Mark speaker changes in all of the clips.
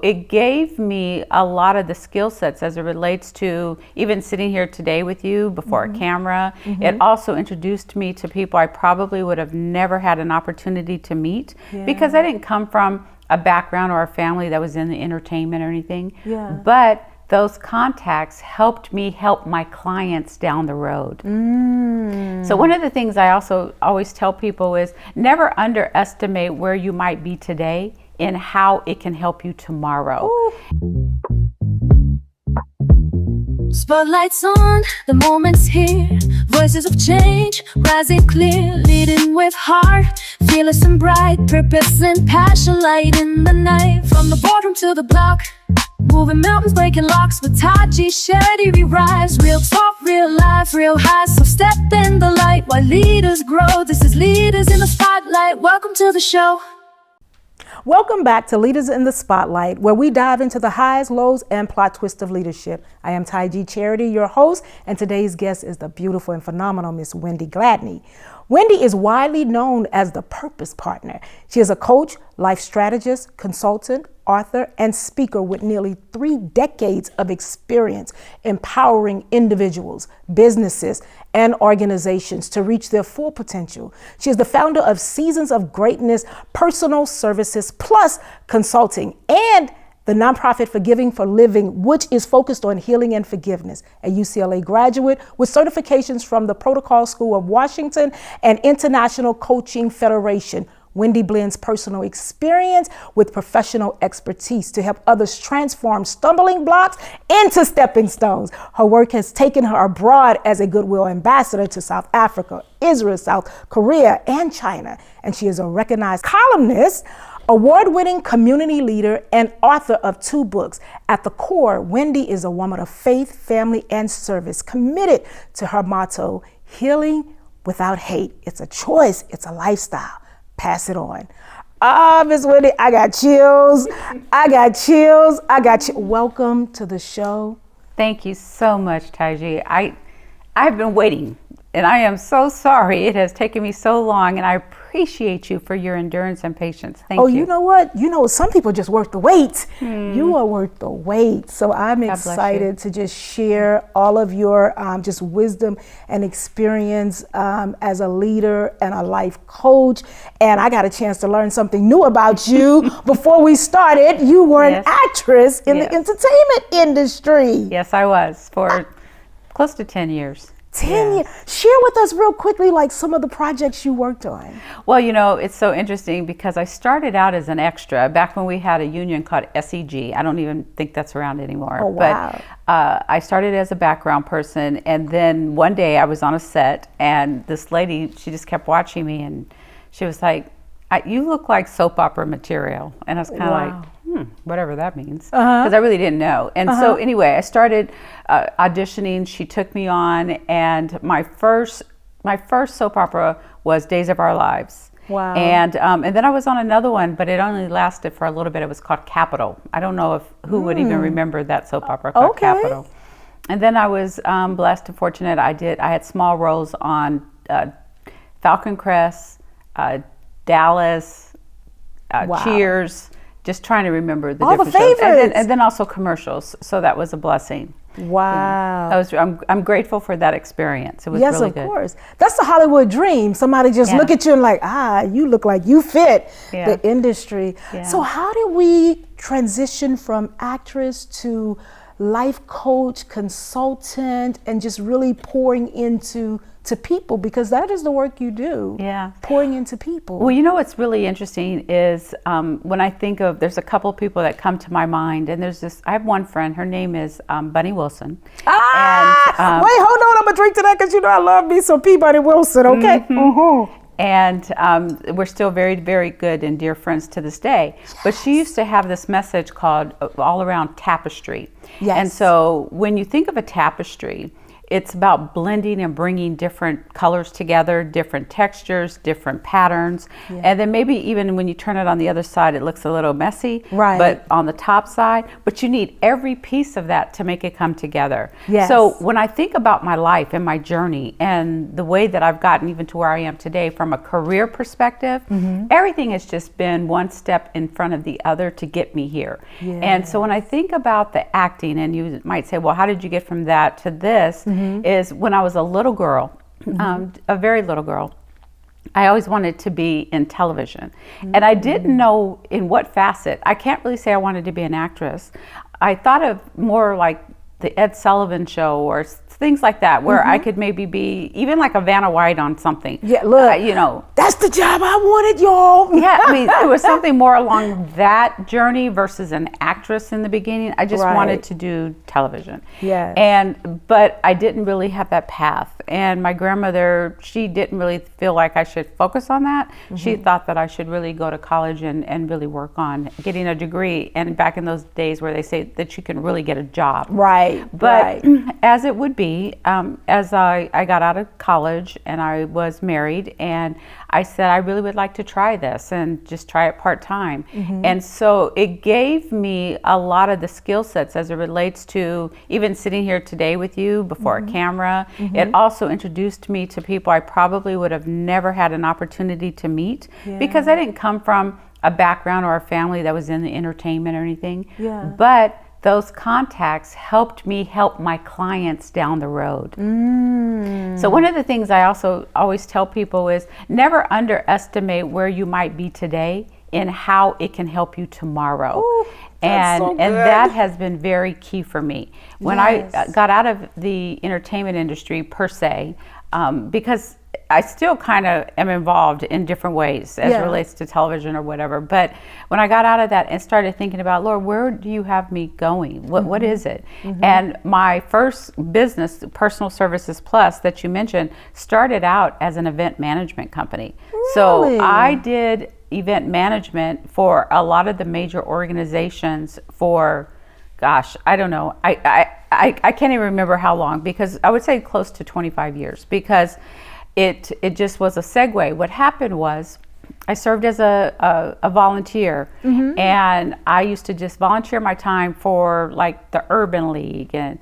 Speaker 1: It gave me a lot of the skill sets as it relates to even sitting here today with you before a camera. It also introduced me to people I probably would have never had an opportunity to meet because I didn't come from a background or a family that was in the entertainment or anything. But those contacts helped me help my clients down the road. So one of the things I also always tell people is never underestimate where you might be today and how it can help you tomorrow.
Speaker 2: Spotlights on, the moment's here. Voices of change, rising clear, leading with heart, fearless and bright, purpose and passion, light in the night. From the boardroom to the block, moving mountains, breaking locks with Taji, Sherry, we rise. Real talk, real life, real highs. So step in the light while leaders grow. This is Leaders in the Spotlight. Welcome to the show.
Speaker 3: Welcome back to Leaders in the Spotlight, where we dive into the highs, lows, and plot twists of leadership. I am Taji Charity, your host, and today's guest is the beautiful and phenomenal Miss Wendy Gladney. Wendy is widely known as the Purpose Partner. She is a coach, life strategist, consultant, author, and speaker with nearly 3 decades of experience empowering individuals, businesses, and organizations to reach their full potential. She is the founder of Seasons of Greatness Personal Services Plus Consulting and the nonprofit Forgiving for Living, which is focused on healing and forgiveness. A UCLA graduate with certifications from the Protocol School of Washington and International Coaching Federation. Wendy blends personal experience with professional expertise to help others transform stumbling blocks into stepping stones. Her work has taken her abroad as a Goodwill ambassador to South Africa, Israel, South Korea, and China. And she is a recognized columnist, award-winning community leader, and author of 2 books. At the core, Wendy is a woman of faith, family, and service, committed to her motto, healing without hate. It's a choice, it's a lifestyle. Pass it on. Miss Wendy, I got chills. Welcome to the show.
Speaker 1: Thank you so much, Taji. I've been waiting, and I am so sorry it has taken me so long, and I appreciate you for your endurance and patience. Thank you.
Speaker 3: Oh, you know what? Some people just worth the wait. You are worth the wait. So I'm excited to just share all of your just wisdom and experience as a leader and a life coach. And I got a chance to learn something new about you. Before we started, you were an actress in the entertainment industry.
Speaker 1: Yes, I was for close to 10 years.
Speaker 3: 10 years. Share with us real quickly, like some of the projects you worked on.
Speaker 1: Well, it's so interesting because I started out as an extra back when we had a union called SEG. I don't even think that's around anymore.
Speaker 3: Oh, wow.
Speaker 1: But I started as a background person, and then one day I was on a set, and this lady, she just kept watching me, and she was like, you look like soap opera material. And I was kind of like, whatever that means, because I really didn't know. And so anyway, I started auditioning. She took me on, and my first soap opera was Days of Our Lives.
Speaker 3: Wow.
Speaker 1: And then I was on another one, but it only lasted for a little bit. It was called Capital. I don't know who would even remember that soap opera called Capital. And then I was blessed and fortunate. I had small roles on Falcon Crest, Dallas, Cheers. Just trying to remember the different shows. And then also commercials. So that was a blessing.
Speaker 3: Wow.
Speaker 1: I'm grateful for that experience. It was really good. Yes, of
Speaker 3: course. That's the Hollywood dream. Somebody just look at you and like, you look like you fit the industry. Yeah. So how did we transition from actress to life coach, consultant, and just really pouring into people, because that is the work you do.
Speaker 1: Yeah.
Speaker 3: Pouring into people.
Speaker 1: Well, what's really interesting is when I think of, there's a couple of people that come to my mind, and I have one friend, her name is Bunny Wilson.
Speaker 3: Wait, hold on, I'm gonna drink to that because I love me some Peabody Wilson, okay?
Speaker 1: And we're still very, very good and dear friends to this day. Yes. But she used to have this message called All Around Tapestry. Yes. And so when you think of a tapestry, it's about blending and bringing different colors together, different textures, different patterns.
Speaker 3: Yeah.
Speaker 1: And then maybe even when you turn it on the other side, it looks a little messy,
Speaker 3: right?
Speaker 1: But on the top side, but you need every piece of that to make it come together.
Speaker 3: Yes.
Speaker 1: So when I think about my life and my journey and the way that I've gotten even to where I am today from a career perspective, everything has just been one step in front of the other to get me here.
Speaker 3: Yeah.
Speaker 1: And so when I think about the acting, and you might say, well, how did you get from that to this? Is when I was a little girl, a very little girl, I always wanted to be in television. And I didn't know in what facet. I can't really say I wanted to be an actress. I thought of more like the Ed Sullivan Show or things like that, where I could maybe be even like a Vanna White on something.
Speaker 3: Yeah, look,
Speaker 1: you know,
Speaker 3: that's the job I wanted, y'all.
Speaker 1: yeah, I mean, it was something more along that journey versus an actress in the beginning. I just wanted to do television.
Speaker 3: Yeah.
Speaker 1: But I didn't really have that path. And my grandmother, she didn't really feel like I should focus on that. She thought that I should really go to college and really work on getting a degree. And back in those days where they say that you can really get a job.
Speaker 3: Right.
Speaker 1: But as it would be, as I got out of college and I was married, and I said I really would like to try this and just try it part-time. And so it gave me a lot of the skill sets as it relates to even sitting here today with you before a camera. It also introduced me to people I probably would have never had an opportunity to meet because I didn't come from a background or a family that was in the entertainment or anything. But those contacts helped me help my clients down the road. So one of the things I also always tell people is never underestimate where you might be today and how it can help you tomorrow.
Speaker 3: Ooh, that's so good.
Speaker 1: And that has been very key for me. When I got out of the entertainment industry per se, because I still kind of am involved in different ways as it relates to television or whatever. But when I got out of that and started thinking about, Lord, where do you have me going? What is it? And my first business, Personal Services Plus, that you mentioned, started out as an event management company.
Speaker 3: Really?
Speaker 1: So I did event management for a lot of the major organizations for, gosh, I don't know. I can't even remember how long, because I would say close to 25 years, because it just was a segue. What happened was I served as a volunteer, and I used to just volunteer my time for like the Urban League and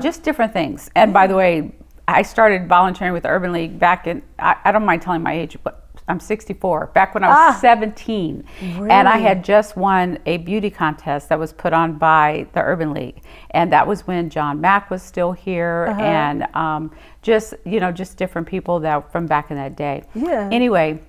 Speaker 1: just different things. And by the way, I started volunteering with the Urban League back in, I don't mind telling my age, but I'm 64, back when I was 17.
Speaker 3: Really?
Speaker 1: And I had just won a beauty contest that was put on by the Urban League. And that was when John Mack was still here, and just different people that from back in that day. Anyway,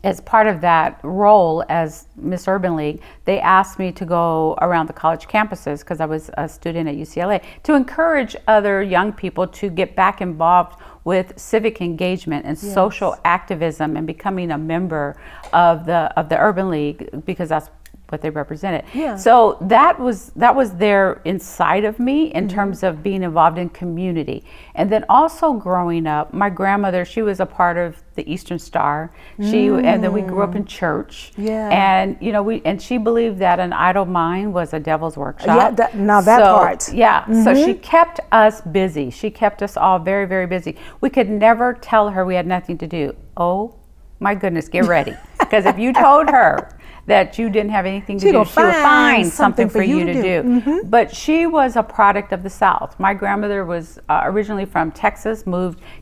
Speaker 1: as part of that role as Miss Urban League, they asked me to go around the college campuses, because I was a student at UCLA, to encourage other young people to get back involved with civic engagement and social activism and becoming a member of the Urban League, because that's what they represented. So that was there inside of me in terms of being involved in community. And then also growing up, my grandmother, she was a part of the Eastern Star. And then we grew up in church. And and she believed that an idle mind was a devil's workshop.
Speaker 3: Part.
Speaker 1: So she kept us busy. She kept us all very, very busy. We could never tell her we had nothing to do. Oh my goodness, get ready. Because if you told her that you didn't have anything to do, she would find something for you to do. But she was a product of the South. My grandmother was originally from Texas,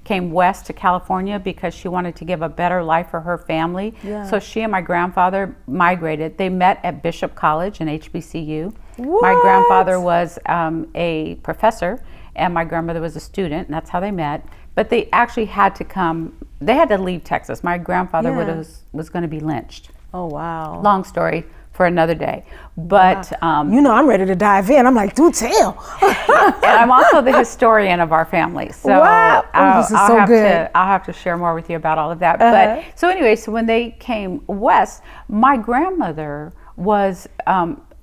Speaker 1: came west to California because she wanted to give a better life for her family. So she and my grandfather migrated. They met at Bishop College and HBCU. My grandfather was a professor and my grandmother was a student, and that's how they met. But they actually had to leave Texas. My grandfather was going to be lynched.
Speaker 3: Oh, wow.
Speaker 1: Long story for another day. But
Speaker 3: I'm ready to dive in. I'm like, do tell.
Speaker 1: And I'm also the historian of our family. So
Speaker 3: this is so good.
Speaker 1: I'll have to share more with you about all of that. But so anyway, so when they came west, my grandmother was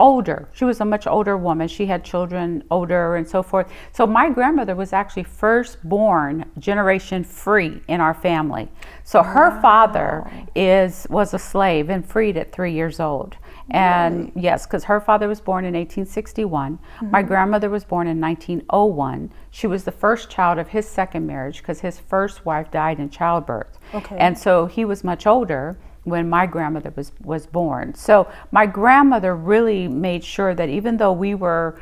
Speaker 1: older. She was a much older woman. She had children older and so forth. So my grandmother was actually firstborn generation free in our family. So her father was a slave and freed at 3 years old. And yes, because her father was born in 1861. My grandmother was born in 1901. She was the first child of his second marriage because his first wife died in childbirth.
Speaker 3: Okay.
Speaker 1: And so he was much older when my grandmother was born. So my grandmother really made sure that even though we were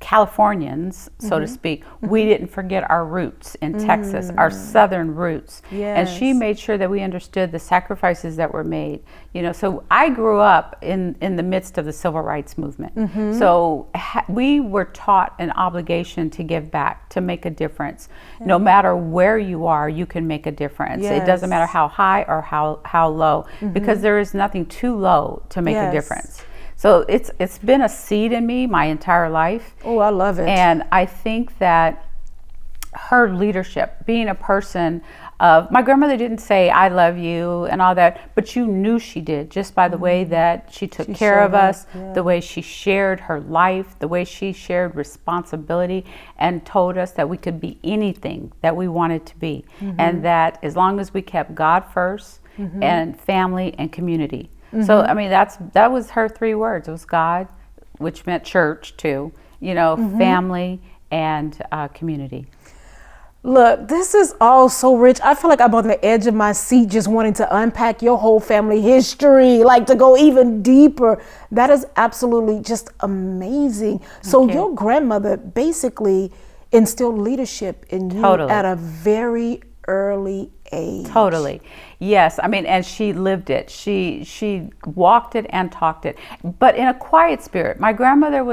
Speaker 1: Californians, so to speak, we didn't forget our roots in Texas, our southern roots. And she made sure that we understood the sacrifices that were made. You know, so I grew up in the midst of the civil rights movement. So we were taught an obligation to give back, to make a difference. No matter where you are, you can make a difference. It doesn't matter how high or how low, because there is nothing too low to make a difference. So it's been a seed in me my entire life.
Speaker 3: Oh, I love it.
Speaker 1: And I think that her leadership, being a person of, my grandmother didn't say I love you and all that, but you knew she did just by the way that she took care of us, the way she shared her life, the way she shared responsibility and told us that we could be anything that we wanted to be. And that as long as we kept God first and family and community. So, I mean, that was her 3 words. It was God, which meant church too, you know, family and community.
Speaker 3: Look, this is all so rich. I feel like I'm on the edge of my seat just wanting to unpack your whole family history, like to go even deeper. That is absolutely just amazing. So your grandmother basically instilled leadership in you at a very early age.
Speaker 1: Totally. Yes. I mean, and she lived it. She walked it and talked it, but in a quiet spirit. My grandmother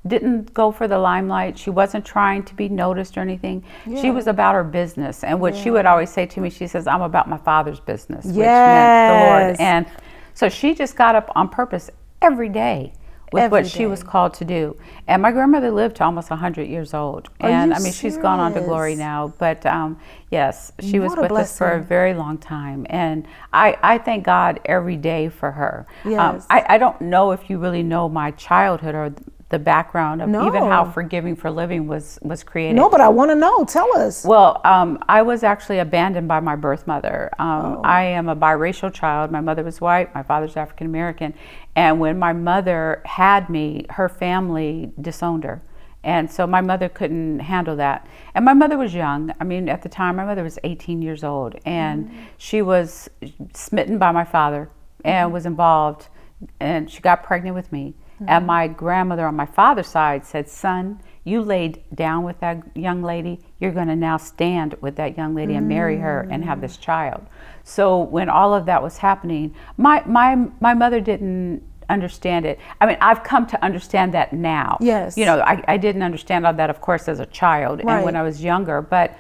Speaker 1: didn't go for the limelight. She wasn't trying to be noticed or anything. She was about her business. And what she would always say to me, she says, I'm about my Father's business, which meant the Lord. And so she just got up on purpose every day with what she was called to do. And my grandmother lived to almost 100 years old. And I mean, she's gone on to glory now. But yes, she was with us for a very long time. And I thank God every day for her. I don't know if you really know my childhood or the background of even how Forgiving for Living was created.
Speaker 3: No, but I want to know. Tell us.
Speaker 1: Well, I was actually abandoned by my birth mother. I am a biracial child. My mother was white. My father's African American. And when my mother had me, her family disowned her. And so my mother couldn't handle that. And my mother was young. I mean, at the time, my mother was 18 years old. And she was smitten by my father and was involved. And she got pregnant with me. And my grandmother on my father's side said, son, you laid down with that young lady. You're going to now stand with that young lady and marry her and have this child. So when all of that was happening, my mother didn't understand it. I mean, I've come to understand that now.
Speaker 3: Yes.
Speaker 1: You know, I didn't understand all that, of course, as a child and when I was younger. But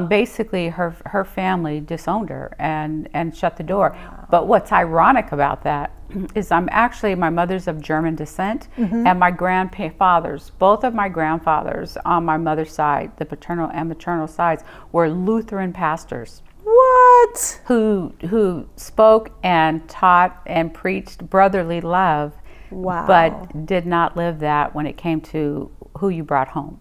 Speaker 1: basically, her family disowned her and shut the door. But what's ironic about that is my mother's of German descent, and my grandfathers, both of my grandfathers on my mother's side, the paternal and maternal sides, were Lutheran pastors.
Speaker 3: What?
Speaker 1: Who spoke and taught and preached brotherly love, but did not live that when it came to who you brought home.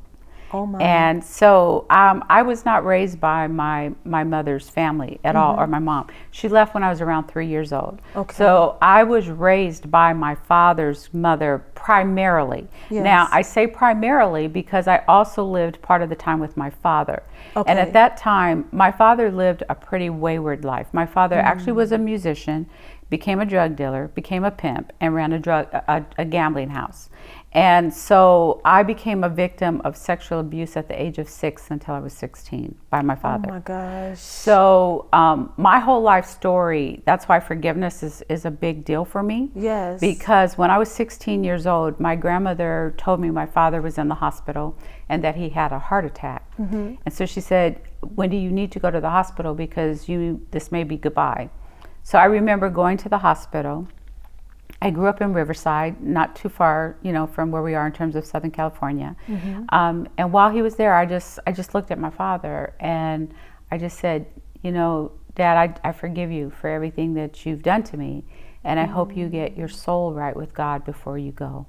Speaker 3: Oh my.
Speaker 1: And so I was not raised by my mother's family at all, or my mom. She left when I was around 3 years old. Okay. So I was raised by my father's mother primarily. Yes. Now, I say primarily because I also lived part of the time with my father. Okay. And at that time, my father lived a pretty wayward life. My father actually was a musician, became a drug dealer, became a pimp, and ran a gambling house. And so I became a victim of sexual abuse at the age of 6 until I was 16 by my father.
Speaker 3: Oh my gosh.
Speaker 1: So my whole life story, that's why forgiveness is a big deal for me.
Speaker 3: Yes.
Speaker 1: Because when I was 16 years old, my grandmother told me my father was in the hospital and that he had a heart attack. And so she said, Wendy, you need to go to the hospital because this may be goodbye. So I remember going to the hospital. I grew up in Riverside, not too far, from where we are in terms of Southern California. And while he was there, I just looked at my father and I just said, Dad, I forgive you for everything that you've done to me, and I hope you get your soul right with God before you go.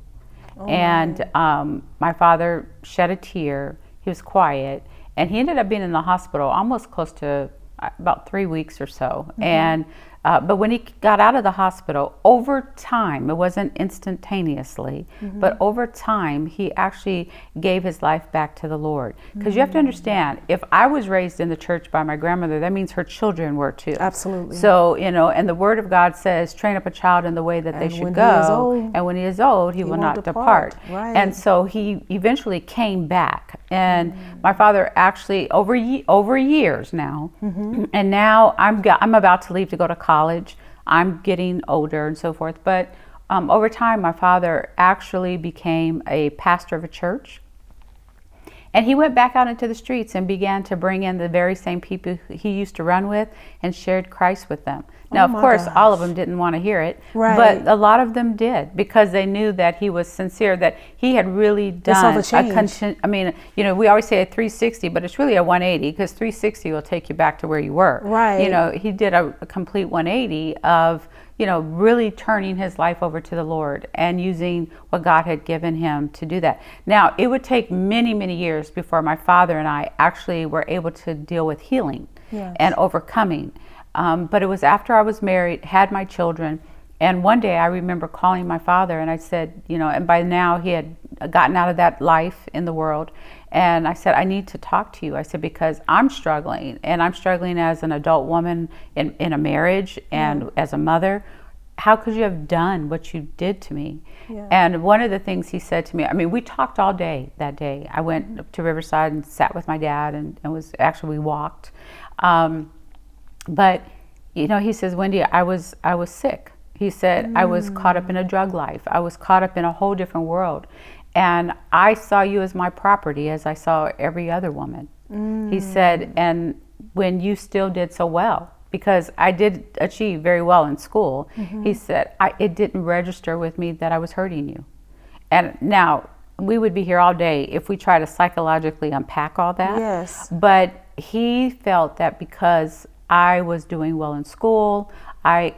Speaker 1: And my father shed a tear. He was quiet, and he ended up being in the hospital almost close to about 3 weeks or so. And But when he got out of the hospital, over time, it wasn't instantaneously, but over time, he actually gave his life back to the Lord. Because you have to understand, if I was raised in the church by my grandmother, that means her children were too.
Speaker 3: Absolutely.
Speaker 1: So, and the Word of God says, train up a child in the way that they should go. And when he is old, he will not depart.
Speaker 3: Right.
Speaker 1: And so he eventually came back. And my father actually, over years now, and now I'm about to leave to go to college. I'm getting older and so forth. But over time, my father actually became a pastor of a church. And he went back out into the streets and began to bring in the very same people he used to run with and shared Christ with them. Now, of course, all of them didn't want to hear it, but a lot of them did, because they knew that he was sincere, that he had really done we always say a 360, but it's really a 180, because 360 will take you back to where you were.
Speaker 3: Right.
Speaker 1: He did a complete 180 of, really turning his life over to the Lord and using what God had given him to do that. Now, it would take many, many years before my father and I actually were able to deal with healing and overcoming. But it was after I was married, had my children, and one day I remember calling my father, and I said, and by now he had gotten out of that life in the world, and I said, I need to talk to you. I said, because I'm struggling, and I'm struggling as an adult woman in a marriage and as a mother. How could you have done what you did to me? And one of the things he said to me, we talked all day that day. I went up to Riverside and sat with my dad, and we walked. But he says, Wendy, I was sick. He said, I was caught up in a drug life. I was caught up in a whole different world. And I saw you as my property, as I saw every other woman. He said, and when you still did so well, because I did achieve very well in school, he said, it didn't register with me that I was hurting you. And now, we would be here all day if we try to psychologically unpack all that.
Speaker 3: Yes.
Speaker 1: But he felt that because I was doing well in school, I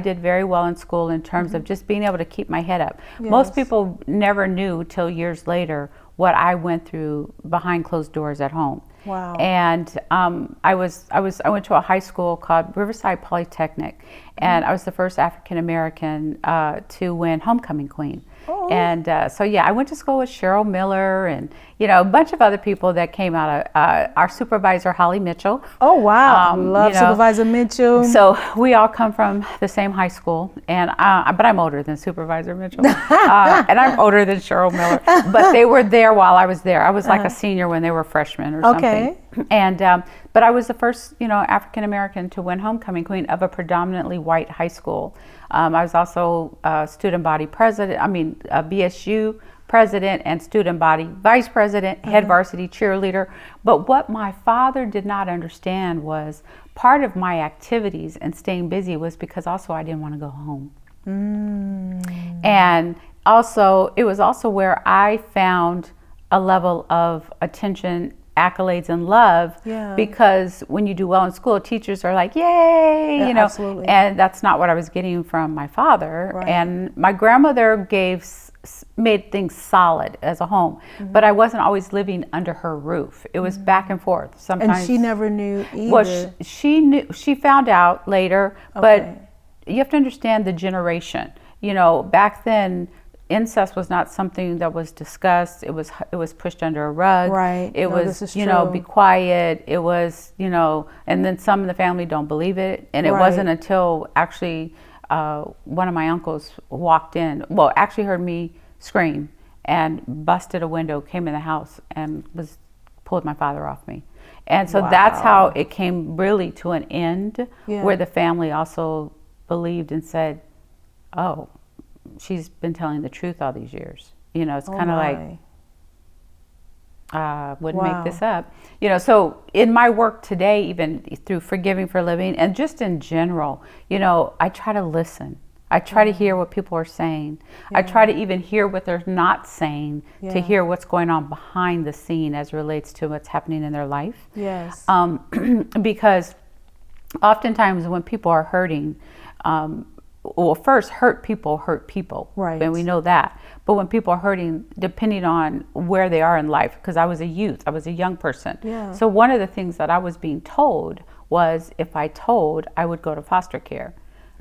Speaker 1: did very well in school in terms of just being able to keep my head up.
Speaker 3: Yes.
Speaker 1: Most people never knew till years later what I went through behind closed doors at home.
Speaker 3: Wow.
Speaker 1: And I went to a high school called Riverside Polytechnic, and I was the first African American to win homecoming queen. Oh. And I went to school with Cheryl Miller and a bunch of other people that came out of our supervisor, Holly Mitchell.
Speaker 3: Oh wow, love Supervisor Mitchell.
Speaker 1: So we all come from the same high school, and but I'm older than Supervisor Mitchell, and I'm older than Cheryl Miller. But they were there while I was there. I was like a senior when they were freshmen or something. And but I was the first African American to win homecoming queen of a predominantly white high school. I was also student body president. BSU president and student body vice president, head varsity cheerleader. But what my father did not understand was part of my activities and staying busy was because also I didn't want to go home. And also it was also where I found a level of attention, accolades, and love, because when you do well in school, teachers are like, yay,
Speaker 3: absolutely.
Speaker 1: And that's not what I was getting from my father. Right. And my grandmother made things solid as a home, but I wasn't always living under her roof. It was back and forth sometimes.
Speaker 3: And she never knew either.
Speaker 1: Well, she knew. She found out later, but you have to understand the generation. Back then, incest was not something that was discussed. It was pushed under a rug.
Speaker 3: Right.
Speaker 1: It was, be quiet. It was, and then some in the family don't believe it. And it wasn't until actually one of my uncles walked in, actually heard me scream and busted a window, came in the house and pulled my father off me. And so that's how it came really to an end, where the family also believed and said, oh, she's been telling the truth all these years. It's kind of like, wouldn't make this up. So in my work today, even through Forgiving for Living and just in general, I try to listen. I try to hear what people are saying. I try to even hear what they're not saying, to hear what's going on behind the scene as relates to what's happening in their life.
Speaker 3: Yes.
Speaker 1: Because oftentimes when people are hurting, well, first, hurt people.
Speaker 3: Right.
Speaker 1: And we know that. But when people are hurting, depending on where they are in life, because I was a youth, I was a young person.
Speaker 3: Yeah.
Speaker 1: So one of the things that I was being told was if I told, I would go to foster care.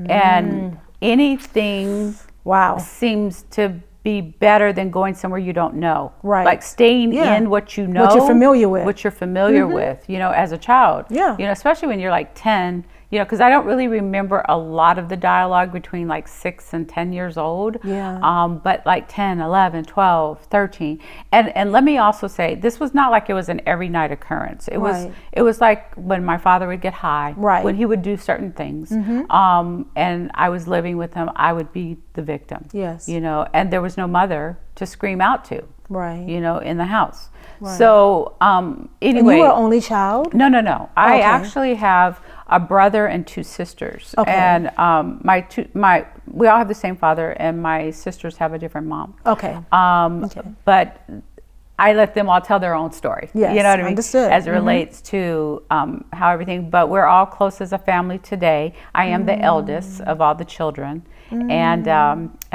Speaker 1: And anything
Speaker 3: Wow.
Speaker 1: seems to be better than going somewhere you don't know.
Speaker 3: Right.
Speaker 1: Like staying
Speaker 3: Yeah.
Speaker 1: in what you know.
Speaker 3: What you're familiar with.
Speaker 1: What you're familiar with, you know, as a child.
Speaker 3: Yeah.
Speaker 1: You know, especially when you're like 10, you know, because I don't really remember a lot of the dialogue between like 6 and 10 years old.
Speaker 3: Yeah.
Speaker 1: But like 10, 11, 12, 13. And let me also say, this was not like it was an every night occurrence.
Speaker 3: Right.
Speaker 1: It was like when my father would get high.
Speaker 3: Right.
Speaker 1: When he would do certain things. And I was living with him, I would be the victim.
Speaker 3: Yes.
Speaker 1: You know, and there was no mother to scream out to.
Speaker 3: Right.
Speaker 1: You know, in the house.
Speaker 3: Right.
Speaker 1: So
Speaker 3: And
Speaker 1: anyway.
Speaker 3: you were only child?
Speaker 1: No. I
Speaker 3: Okay.
Speaker 1: actually have a brother and 2 sisters.
Speaker 3: Okay.
Speaker 1: And we all have the same father, and my sisters have a different mom.
Speaker 3: Okay. Okay.
Speaker 1: But I let them all tell their own story.
Speaker 3: Yes,
Speaker 1: You know what I mean?
Speaker 3: understood.
Speaker 1: As it relates to how everything, but we're all close as a family today. I am the eldest of all the children. And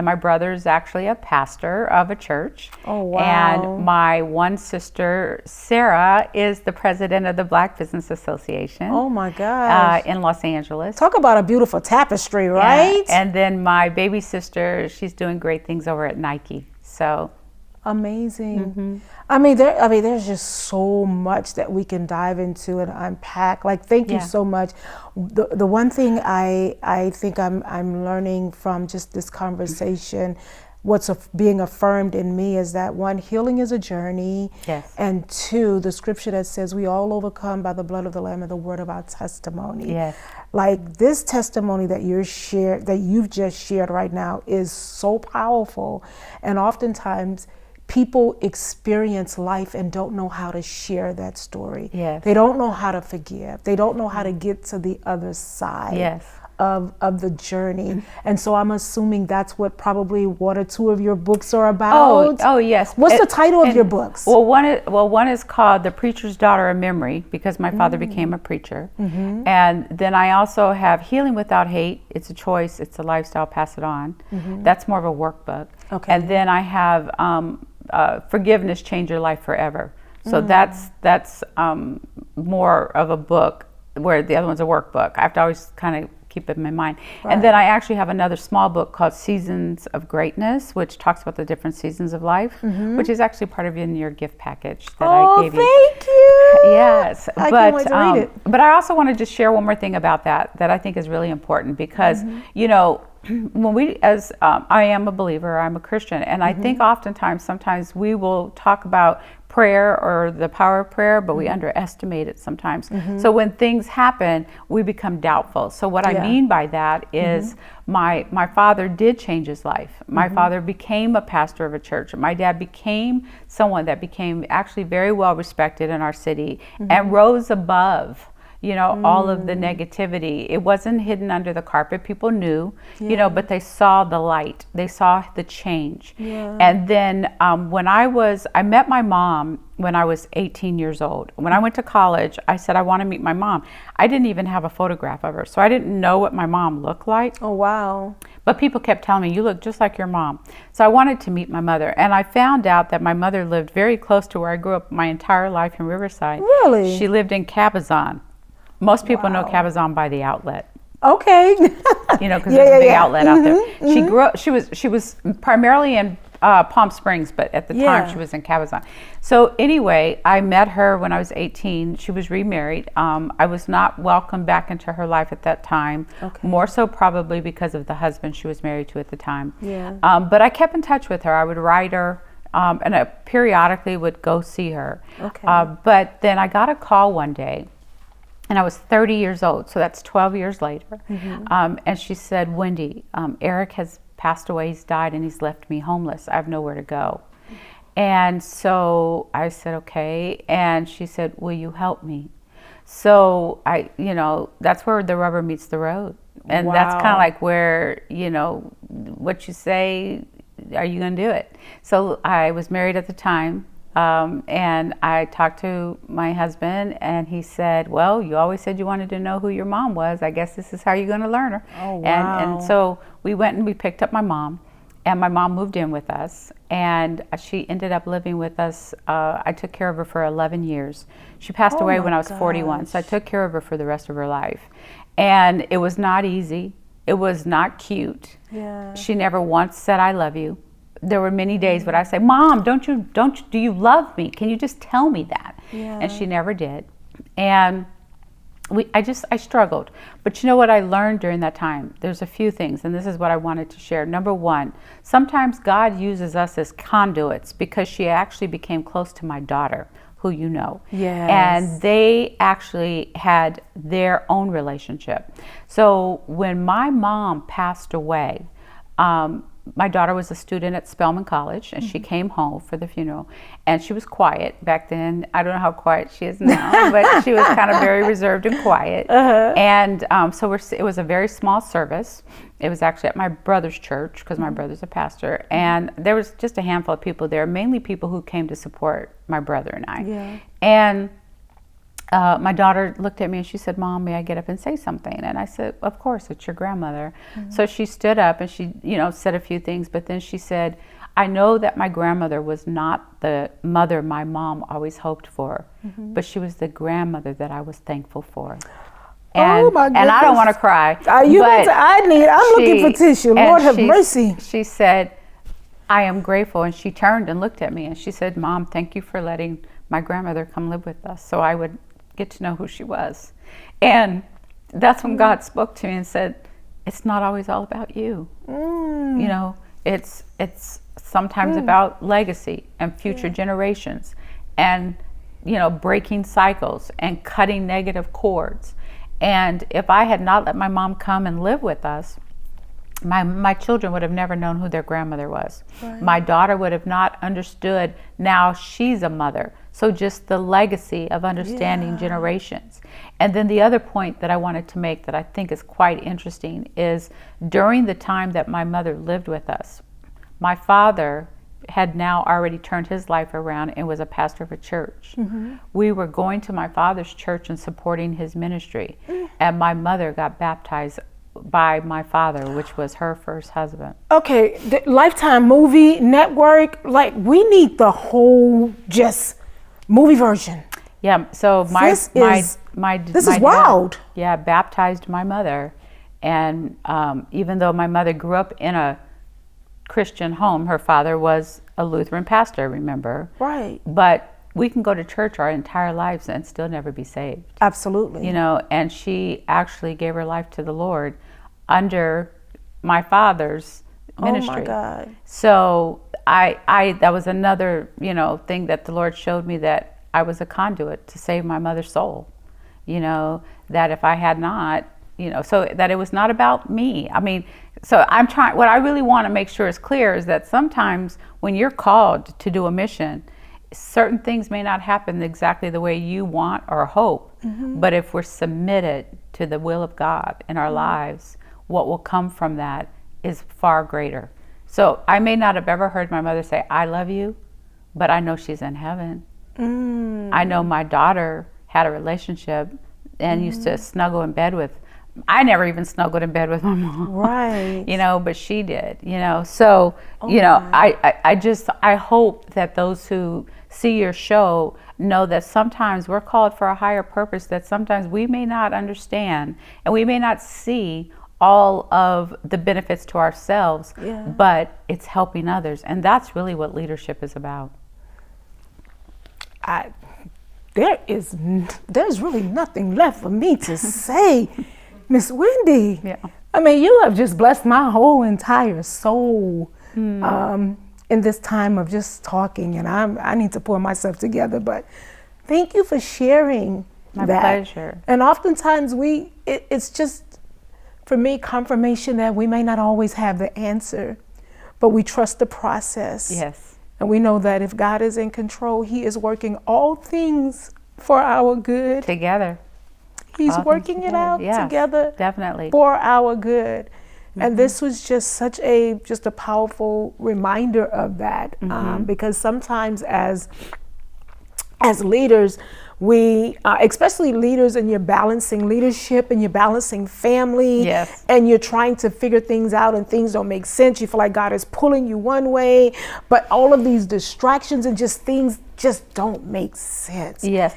Speaker 1: my brother is actually a pastor of a church.
Speaker 3: Oh, wow.
Speaker 1: And my one sister, Sarah, is the president of the Black Business Association.
Speaker 3: Oh my gosh.
Speaker 1: In Los Angeles.
Speaker 3: Talk about a beautiful tapestry, right?
Speaker 1: Yeah. And then my baby sister, she's doing great things over at Nike. So
Speaker 3: amazing. I mean, there's just so much that we can dive into and unpack. Like, thank you so much. The one thing I think I'm learning from just this conversation, what's being affirmed in me is that 1, healing is a journey.
Speaker 1: Yes.
Speaker 3: And 2, the scripture that says we all overcome by the blood of the Lamb and the word of our testimony.
Speaker 1: Yes.
Speaker 3: Like, this testimony that you've just shared right now is so powerful. And oftentimes people experience life and don't know how to share that story.
Speaker 1: Yes.
Speaker 3: They don't know how to forgive. They don't know how to get to the other side.
Speaker 1: Yes.
Speaker 3: Of the journey. And so I'm assuming that's what probably 1 or 2 of your books are about.
Speaker 1: Oh yes.
Speaker 3: What's the title of your books?
Speaker 1: Well, one is called The Preacher's Daughter of Memory, because my father became a preacher. And then I also have Healing Without Hate. It's a choice. It's a lifestyle. Pass it on. That's more of a workbook.
Speaker 3: Okay.
Speaker 1: And then I have Forgiveness, Change Your Life Forever. So that's more of a book, where the other one's a workbook. I have to always kind of keep it in my mind.
Speaker 3: Right.
Speaker 1: And then I actually have another small book called Seasons of Greatness, which talks about the different seasons of life, which is actually part of in your gift package that I gave you.
Speaker 3: Thank you.
Speaker 1: Yes,
Speaker 3: I can't wait to read it.
Speaker 1: But I also want to just share one more thing about that I think is really important, because you know, when we, as I am a believer, I'm a Christian, and I think sometimes we will talk about prayer or the power of prayer, but we underestimate it sometimes. So when things happen, we become doubtful. So what I mean by that is my father did change his life. My father became a pastor of a church. My dad became someone that became actually very well respected in our city and rose above, you know, all of the negativity. It wasn't hidden under the carpet. People knew, you know, but they saw the light. They saw the change. And then when I met my mom when I was 18 years old. When I went to college, I said, I want to meet my mom. I didn't even have a photograph of her, so I didn't know what my mom looked like.
Speaker 3: Oh, wow.
Speaker 1: But people kept telling me, you look just like your mom. So I wanted to meet my mother. And I found out that my mother lived very close to where I grew up my entire life in Riverside.
Speaker 3: Really?
Speaker 1: She lived in Cabazon. Most people know Cabazon by the outlet.
Speaker 3: Okay.
Speaker 1: You know, because there's a big outlet out there. She grew up. She was primarily in Palm Springs, but at the time she was in Cabazon. So anyway, I met her when I was 18. She was remarried. I was not welcomed back into her life at that time. More so probably because of the husband she was married to at the time. But I kept in touch with her. I would write her. And I periodically would go see her. But then I got a call one day, and I was 30 years old, so that's 12 years later. And she said, Wendy, Eric has passed away, he's died, and he's left me homeless. I have nowhere to go. And so I said, okay. And she said, will you help me? So that's where the rubber meets the road. And that's kind of like where, what you say, are you going to do it? So I was married at the time And I talked to my husband, and he said, well, you always said you wanted to know who your mom was. I guess this is how you're going to learn her.
Speaker 3: Oh, wow.
Speaker 1: And so we went and we picked up my mom, and my mom moved in with us, and she ended up living with us. I took care of her for 11 years. She passed away when I was 41, so I took care of her for the rest of her life. And it was not easy. It was not cute.
Speaker 3: Yeah.
Speaker 1: She never once said, I love you. There were many days when I say, Mom, do you love me? Can you just tell me that?
Speaker 3: Yeah.
Speaker 1: And she never did. And I struggled. But you know what I learned during that time? There's a few things, and this is what I wanted to share. Number one, sometimes God uses us as conduits, because she actually became close to my daughter, who you know.
Speaker 3: Yes.
Speaker 1: And they actually had their own relationship. So when my mom passed away, my daughter was a student at Spelman College, and she came home for the funeral, and she was quiet back then. I don't know how quiet she is now, but she was kind of very reserved and quiet. And so it was a very small service. It was actually at my brother's church, because my brother's a pastor, and there was just a handful of people there, mainly people who came to support my brother and I.
Speaker 3: Yeah.
Speaker 1: And my daughter looked at me and she said, Mom, may I get up and say something? And I said, of course, it's your grandmother. So she stood up and she, said a few things, but then she said, I know that my grandmother was not the mother my mom always hoped for, but she was the grandmother that I was thankful for. And,
Speaker 3: oh my goodness.
Speaker 1: And I don't want to cry.
Speaker 3: I'm looking for tissue. Lord have mercy.
Speaker 1: She said, I am grateful. And she turned and looked at me and she said, Mom, thank you for letting my grandmother come live with us, so I would get to know who she was. And that's when God spoke to me and said, it's not always all about you. It's sometimes about legacy and future generations, and breaking cycles and cutting negative cords. And if I had not let my mom come and live with us, my children would have never known who their grandmother was. Right. My daughter would have not understood. Now she's a mother. So just the legacy of understanding generations. And then the other point that I wanted to make that I think is quite interesting is during the time that my mother lived with us, my father had now already turned his life around and was a pastor of a church. We were going to my father's church and supporting his ministry. And my mother got baptized by my father, which was her first husband.
Speaker 3: Okay, the Lifetime movie network, we need the whole movie version.
Speaker 1: Yeah, so
Speaker 3: this is wild.
Speaker 1: Baptized my mother, and even though my mother grew up in a Christian home, her father was a Lutheran pastor, remember?
Speaker 3: Right.
Speaker 1: But we can go to church our entire lives and still never be saved.
Speaker 3: Absolutely.
Speaker 1: And she actually gave her life to the Lord under my father's ministry.
Speaker 3: Oh my God.
Speaker 1: So I that was another, thing that the Lord showed me, that I was a conduit to save my mother's soul. That if I had not, so that it was not about me. I mean, so what I really want to make sure is clear is that sometimes when you're called to do a mission, certain things may not happen exactly the way you want or hope, but if we're submitted to the will of God in our lives, what will come from that is far greater. So I may not have ever heard my mother say, I love you, but I know she's in heaven. I know my daughter had a relationship and used to snuggle in bed with, I never even snuggled in bed with my mom.
Speaker 3: Right.
Speaker 1: But she did, so, I hope that those who see your show know that sometimes we're called for a higher purpose, that sometimes we may not understand and we may not see all of the benefits to ourselves, but it's helping others. And that's really what leadership is about.
Speaker 3: There's really nothing left for me to say, Miss Wendy.
Speaker 1: Yeah.
Speaker 3: I mean, you have just blessed my whole entire soul in this time of just talking, and I need to pull myself together, but thank you for sharing
Speaker 1: My
Speaker 3: that.
Speaker 1: pleasure.
Speaker 3: And oftentimes it's just, for me, confirmation that we may not always have the answer, but we trust the process.
Speaker 1: Yes.
Speaker 3: And we know that if God is in control, He is working all things for our good.
Speaker 1: Together.
Speaker 3: He's working it out together.
Speaker 1: Definitely.
Speaker 3: For our good. And this was just such a powerful reminder of that. Because sometimes as as leaders, we, especially leaders, and you're balancing leadership and you're balancing family,
Speaker 1: Yes.
Speaker 3: and you're trying to figure things out and things don't make sense. You feel like God is pulling you one way, but all of these distractions and just things just don't make sense.
Speaker 1: Yes.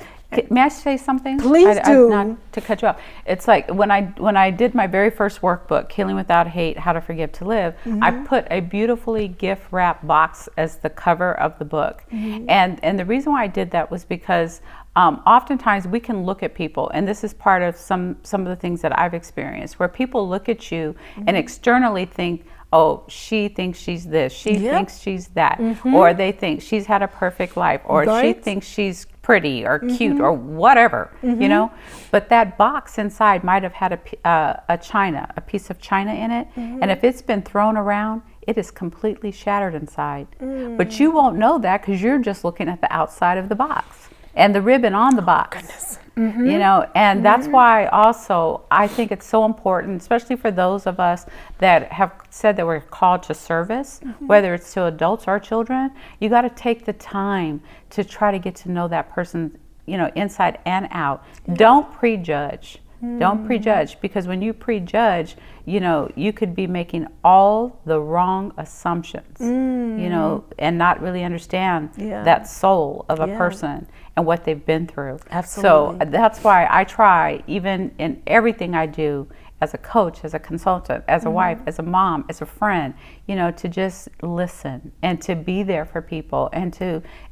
Speaker 1: May I say something?
Speaker 3: Please do.
Speaker 1: Not to cut you off. It's like when I did my very first workbook, Healing Without Hate, How to Forgive to Live, I put a beautifully gift wrap box as the cover of the book. And the reason why I did that was because oftentimes we can look at people, and this is part of some of the things that I've experienced, where people look at you and externally think, oh, she thinks she's this, she thinks she's that, or they think she's had a perfect life, or she thinks she's pretty or cute or whatever, you know. But that box inside might have had a piece of china in it, and if it's been thrown around, it is completely shattered inside. But you won't know that because you're just looking at the outside of the box and the ribbon on the box. You know, and that's why also I think it's so important, especially for those of us that have said that we're called to service, whether it's to adults or children. You got to take the time to try to get to know that person, you know, inside and out. Don't prejudge. Don't prejudge, because when you prejudge, you know, you could be making all the wrong assumptions, you know, and not really understand that soul of a person and what they've been through.
Speaker 3: Absolutely.
Speaker 1: So that's why I try, even in everything I do, as a coach, as a consultant, as a wife, as a mom, as a friend, you know, to just listen and to be there for people, and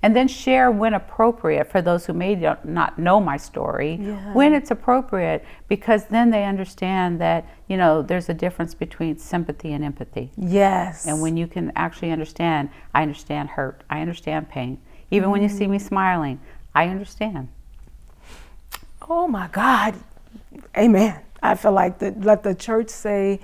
Speaker 1: then share when appropriate for those who may not know my story, when it's appropriate, because then they understand that, you know, there's a difference between sympathy and empathy.
Speaker 3: Yes.
Speaker 1: And when you can actually understand, I understand hurt, I understand pain. Even when you see me smiling, I understand.
Speaker 3: Oh my God. Amen. I feel like let the church say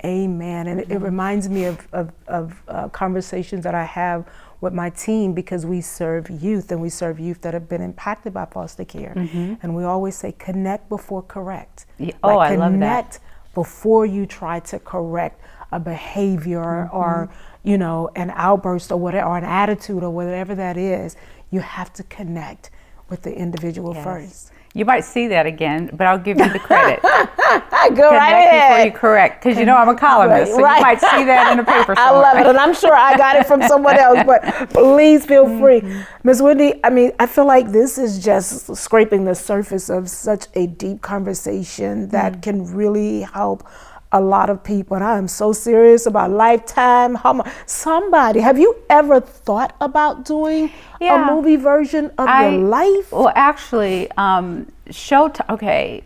Speaker 3: amen. And it reminds me of conversations that I have with my team, because we serve youth, and we serve youth that have been impacted by foster care. And we always say connect before correct.
Speaker 1: Oh, I love that.
Speaker 3: Connect before you try to correct a behavior or, you know, an outburst or whatever, or an attitude or whatever that is. You have to connect with the individual first.
Speaker 1: You might see that again, but I'll give you the credit.
Speaker 3: Go
Speaker 1: Connect
Speaker 3: right ahead.
Speaker 1: before you correct, because you know I'm a columnist, so you might see that in the paper somewhere.
Speaker 3: I love it, and I'm sure I got it from someone else, but please feel free. Ms. Wendy, I mean, I feel like this is just scraping the surface of such a deep conversation that can really help a lot of people, and I am so serious about lifetime. Somebody, have you ever thought about doing a movie version of your life?
Speaker 1: Well, actually, Showtime. Okay,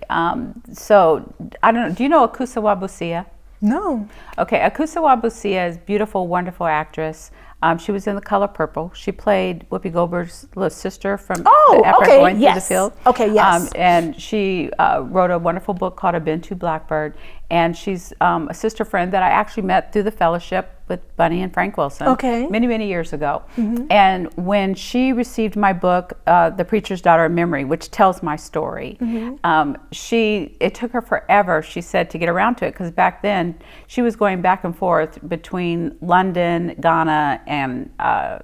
Speaker 1: so I don't know. Do you know Akusa Wabusia?
Speaker 3: No.
Speaker 1: Okay, Akusa Wabusia is a beautiful, wonderful actress. She was in The Color Purple. She played Whoopi Goldberg's little sister from Going Through the Field.
Speaker 3: Okay, yes.
Speaker 1: And she wrote a wonderful book called A Bintu Blackbird. And she's a sister friend that I actually met through the fellowship with Bunny and Frank Wilson many, many years ago. And when she received my book, The Preacher's Daughter of Memory, which tells my story, it took her forever, she said, to get around to it, because back then she was going back and forth between London, Ghana, and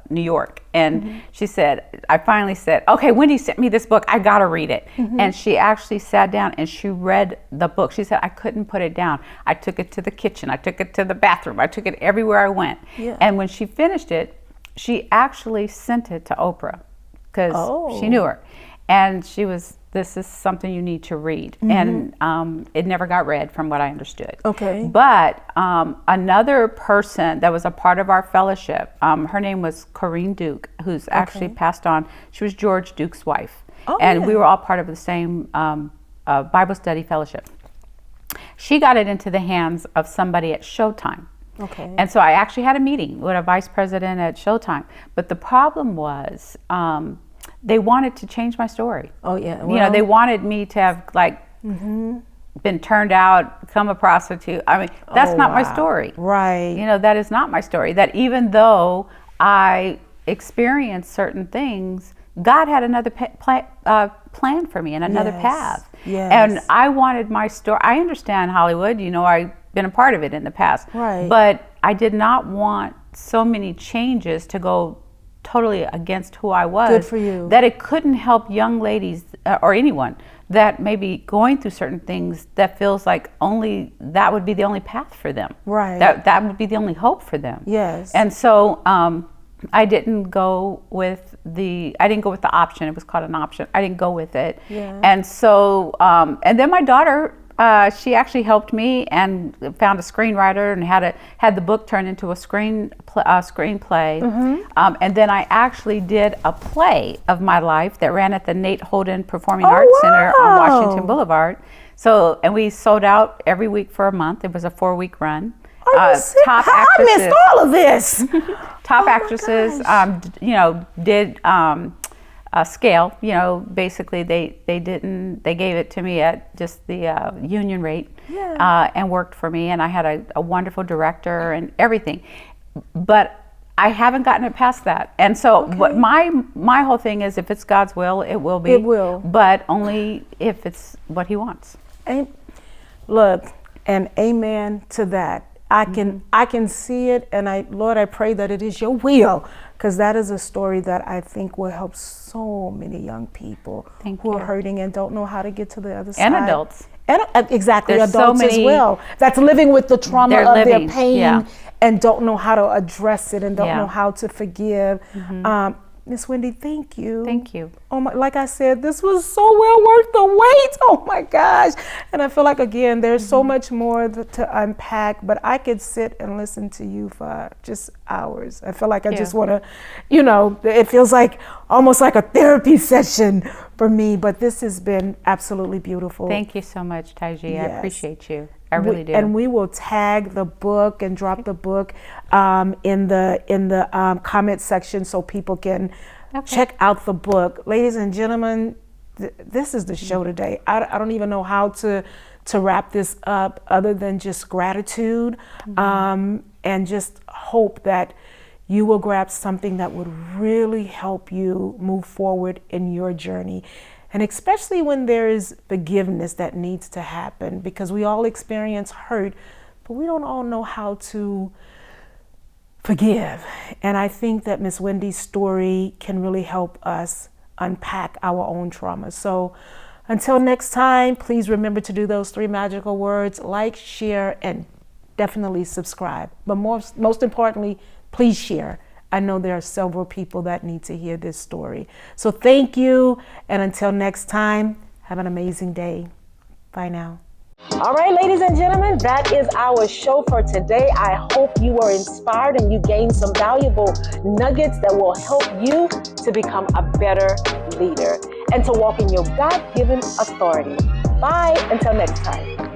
Speaker 1: New York. And she said, I finally said, okay, Wendy sent me this book, I gotta read it. And she actually sat down and she read the book. She said, I couldn't put it down. I took it to the kitchen, I took it to the bathroom, I took it everywhere I went. And when she finished it, she actually sent it to Oprah, because she knew her. And she was, this is something you need to read. And it never got read, from what I understood. But another person that was a part of our fellowship, her name was Corinne Duke, who's actually passed on. She was George Duke's wife. And we were all part of the same Bible study fellowship. She got it into the hands of somebody at Showtime. And so I actually had a meeting with a vice president at Showtime. But the problem was, they wanted to change my story. You know, they wanted me to have been turned out, become a prostitute. I mean, that's not my story. You know, that is not my story. That even though I experienced certain things, God had another plan for me and another path. And I wanted my story. I understand Hollywood. You know, I've been a part of it in the past. But I did not want so many changes to go totally against who I was.
Speaker 3: Good for you.
Speaker 1: That it couldn't help young ladies or anyone that may be going through certain things that feels like only that would be the only path for them.
Speaker 3: Right.
Speaker 1: That would be the only hope for them.
Speaker 3: Yes.
Speaker 1: And so I didn't go with the option. It was called an option. I didn't go with it.
Speaker 3: Yeah.
Speaker 1: And so, and then my daughter, she actually helped me and found a screenwriter and had the book turned into a screenplay. And then I actually did a play of my life that ran at the Nate Holden Performing Arts Center on Washington Boulevard. So, and we sold out every week for a month. It was a 4-week run.
Speaker 3: Top actresses. I missed all of this.
Speaker 1: Top actresses, did scale. Basically they gave it to me at just the union rate, and worked for me. And I had a wonderful director and everything, but I haven't gotten it past that. And so what my whole thing is, if it's God's will, it will be.
Speaker 3: It will.
Speaker 1: But only if it's what He wants.
Speaker 3: Look, and amen to that. I can see it, and Lord, I pray that it is your will, because that is a story that I think will help so many young people who are hurting and don't know how to get to the other side.
Speaker 1: And adults.
Speaker 3: And exactly,
Speaker 1: There's
Speaker 3: adults
Speaker 1: so many,
Speaker 3: as well. That's living with the trauma of their pain, and don't know how to address it, and don't know how to forgive. Miss Wendy, thank you.
Speaker 1: Thank you.
Speaker 3: Oh my, like I said, this was so well worth the wait. Oh my gosh. And I feel like, again, there's so much more to unpack, but I could sit and listen to you for just hours. I feel like I just want to, it feels like almost like a therapy session for me, but this has been absolutely beautiful.
Speaker 1: Thank you so much, Taiji.
Speaker 3: Yes.
Speaker 1: I appreciate you. I really do.
Speaker 3: And we will tag the book and drop the book in the comment section so people can check out the book. Ladies and gentlemen, this is the show today. I don't even know how to wrap this up other than just gratitude, and just hope that you will grab something that would really help you move forward in your journey. And especially when there is forgiveness that needs to happen, because we all experience hurt, but we don't all know how to forgive. And I think that Miss Wendy's story can really help us unpack our own trauma. So until next time, please remember to do those 3 magical words: like, share, and definitely subscribe. But most importantly, please share. I know there are several people that need to hear this story. So thank you, and until next time, have an amazing day. Bye now. All right, ladies and gentlemen, that is our show for today. I hope you were inspired and you gained some valuable nuggets that will help you to become a better leader and to walk in your God-given authority. Bye, until next time.